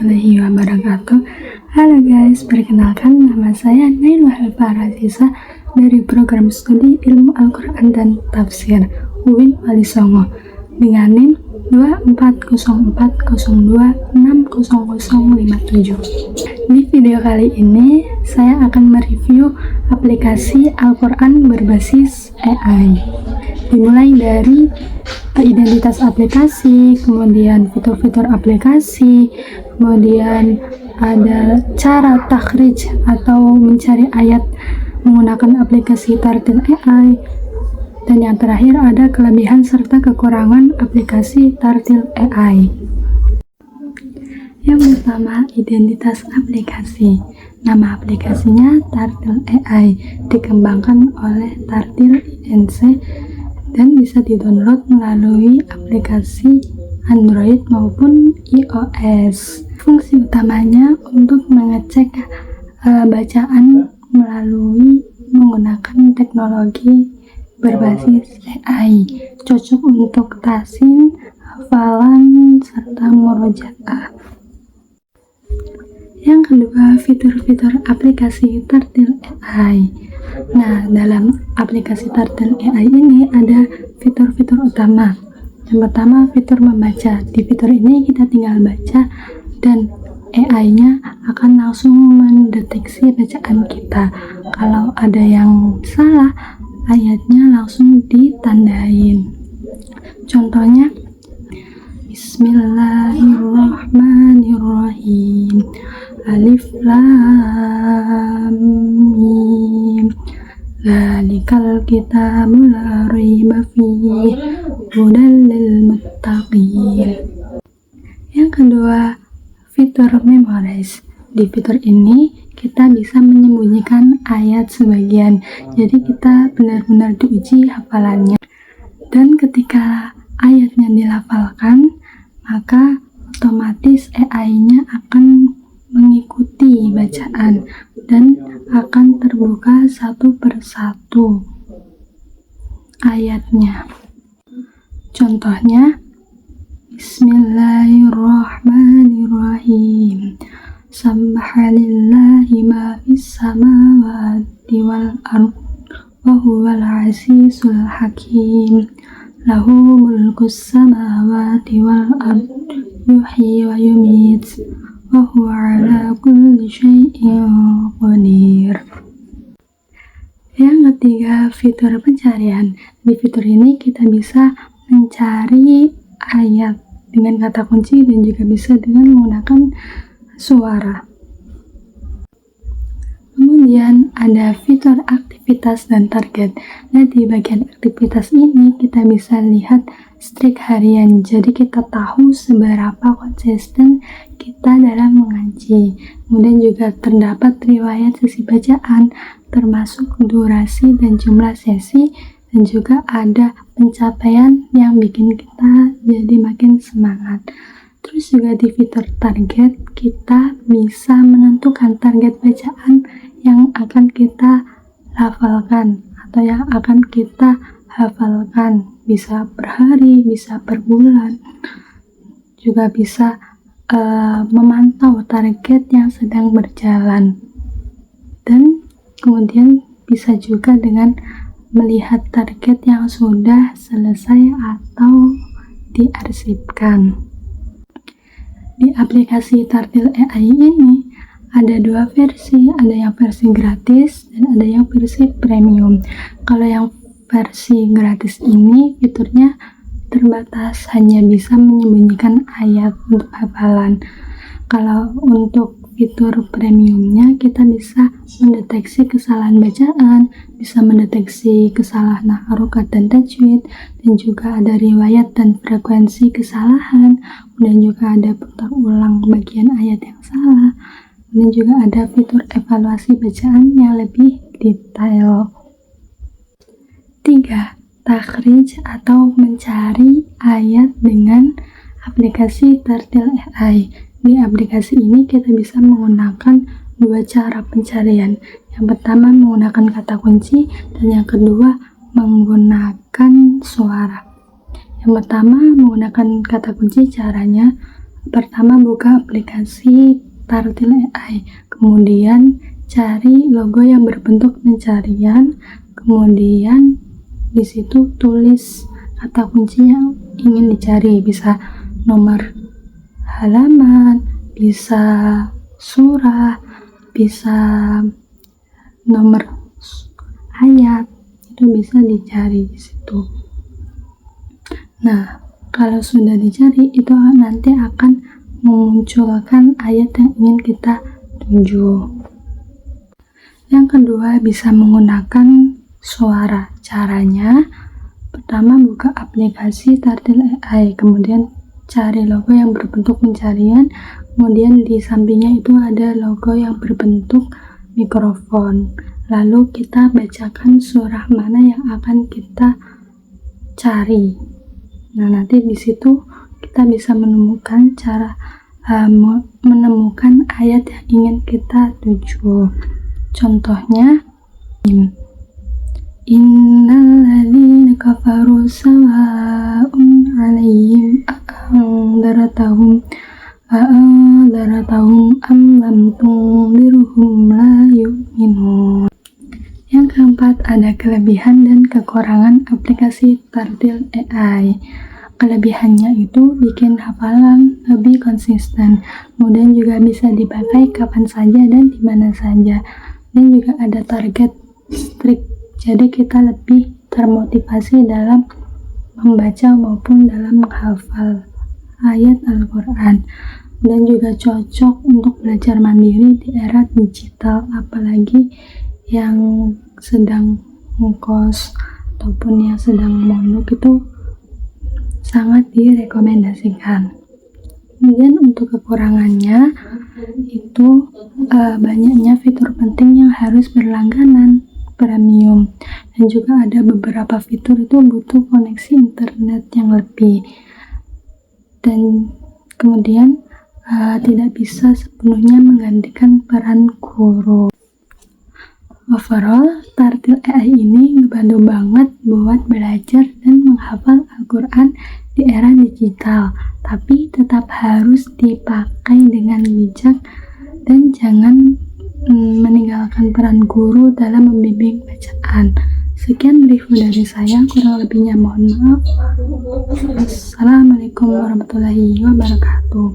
warahmatullahi wabarakatuh. Halo guys, perkenalkan nama saya Nailul Farazisa dari program studi Ilmu Al-Quran dan Tafsir UIN Wali Songo dengan NIM 240402600057. Di video kali ini saya akan mereview aplikasi Al-Quran berbasis AI. Dimulai dari identitas aplikasi, kemudian fitur-fitur aplikasi, kemudian ada cara takhrij atau mencari ayat menggunakan aplikasi Tartil AI, dan yang terakhir ada kelebihan serta kekurangan aplikasi Tartil AI. Yang pertama, identitas aplikasi. Nama aplikasinya Tartil AI, dikembangkan oleh Tartil INC dan bisa di-download melalui aplikasi Android maupun iOS. Fungsi utamanya untuk mengecek bacaan melalui menggunakan teknologi berbasis AI, cocok untuk tahsin, hafalan, serta murojaah. Yang kedua, fitur-fitur aplikasi Tartil AI. Nah, dalam aplikasi Tartil AI ini ada fitur-fitur utama. Yang pertama, fitur membaca. Di fitur ini kita tinggal baca dan AI-nya akan langsung mendeteksi bacaan kita. Kalau ada yang salah, ayatnya langsung ditandain. Contohnya, Bismillahirrahmanirrahim. Alif Lam Mim. Dzalikal kitabu la raiba fihi hudal lil muttaqin. Yang kedua, fitur memorize. Di fitur ini kita bisa menyembunyikan ayat sebagian, jadi kita benar-benar diuji hafalannya. Dan ketika ayatnya dilafalkan, maka otomatis AI-nya akan mengikuti bacaan dan akan terbuka satu persatu ayatnya. Contohnya, Bismillahirrahmanirrahim. Subhanallahi ma fis samawati wal ardh wa huwal azizul hakim. Lahu mulkus samawati wal ardh yuhyi wa yumit wa huwa ala kulli syai'in qadir. Yang ketiga, fitur pencarian. Di fitur ini kita bisa mencari ayat dengan kata kunci dan juga bisa dengan menggunakan suara. Kemudian ada fitur aktivitas dan target. Nah, di bagian aktivitas ini kita bisa lihat streak harian, jadi kita tahu seberapa konsisten kita dalam mengaji. Kemudian juga terdapat riwayat sesi bacaan, termasuk durasi dan jumlah sesi, dan juga ada pencapaian yang bikin kita jadi makin semangat. Terus juga di fitur target, kita bisa menentukan target bacaan yang akan kita hafalkan atau yang akan kita hafalkan, bisa per hari, bisa per bulan, juga bisa memantau target yang sedang berjalan, dan kemudian bisa juga dengan melihat target yang sudah selesai atau diarsipkan. Di aplikasi Tartil AI ini ada dua versi, ada yang versi gratis dan ada yang versi premium. Kalau yang versi gratis ini fiturnya terbatas, hanya bisa menyembunyikan ayat untuk hafalan. Kalau untuk fitur premiumnya, kita bisa mendeteksi kesalahan bacaan, bisa mendeteksi kesalahan harokat dan tajwid, dan juga ada riwayat dan frekuensi kesalahan, dan juga ada putar ulang bagian ayat yang salah, dan juga ada fitur evaluasi bacaan yang lebih detail. 3. Takhrij atau mencari ayat dengan aplikasi Tartil AI. Di aplikasi ini kita bisa menggunakan dua cara pencarian. Yang pertama menggunakan kata kunci, dan yang kedua menggunakan suara. Yang pertama menggunakan kata kunci, caranya Pertama, buka aplikasi Tartil AI, kemudian cari logo yang berbentuk pencarian, kemudian di situ tulis kata kunci yang ingin dicari, bisa nomor halaman, bisa surah, bisa nomor ayat, itu bisa dicari di situ. Nah, kalau sudah dicari, itu nanti akan memunculkan ayat yang ingin kita tuju. Yang kedua, bisa menggunakan suara. Caranya, pertama buka aplikasi Tartil AI, kemudian cari logo yang berbentuk pencarian, kemudian di sampingnya itu ada logo yang berbentuk mikrofon. Lalu kita bacakan surah mana yang akan kita cari. Nah, nanti di situ kita bisa menemukan menemukan ayat yang ingin kita tuju. Contohnya, innalladzina kafaru sawa'un 'alaihim a'anzartahum am lam tunzirhum la yu'minun. Yang keempat, ada kelebihan dan kekurangan aplikasi Tartil AI. Kelebihannya itu bikin hafalan lebih konsisten, kemudian juga bisa dipakai kapan saja dan di mana saja, dan juga ada target strict, jadi kita lebih termotivasi dalam membaca maupun dalam menghafal ayat Al-Quran, dan juga cocok untuk belajar mandiri di era digital, apalagi yang sedang ngekos ataupun yang sedang mondok, itu sangat direkomendasikan. Kemudian untuk kekurangannya itu banyaknya fitur penting yang harus berlangganan premium, dan juga ada beberapa fitur itu butuh koneksi internet yang lebih, dan kemudian tidak bisa sepenuhnya menggantikan peran guru. Overall, Tartil AI ini ngebantu banget buat belajar dan menghafal Al-Quran di era digital, tapi tetap harus dipakai dengan bijak dan jangan meninggalkan peran guru dalam membimbing bacaan. Sekian review dari saya, kurang lebihnya mohon maaf. Assalamualaikum warahmatullahi wabarakatuh.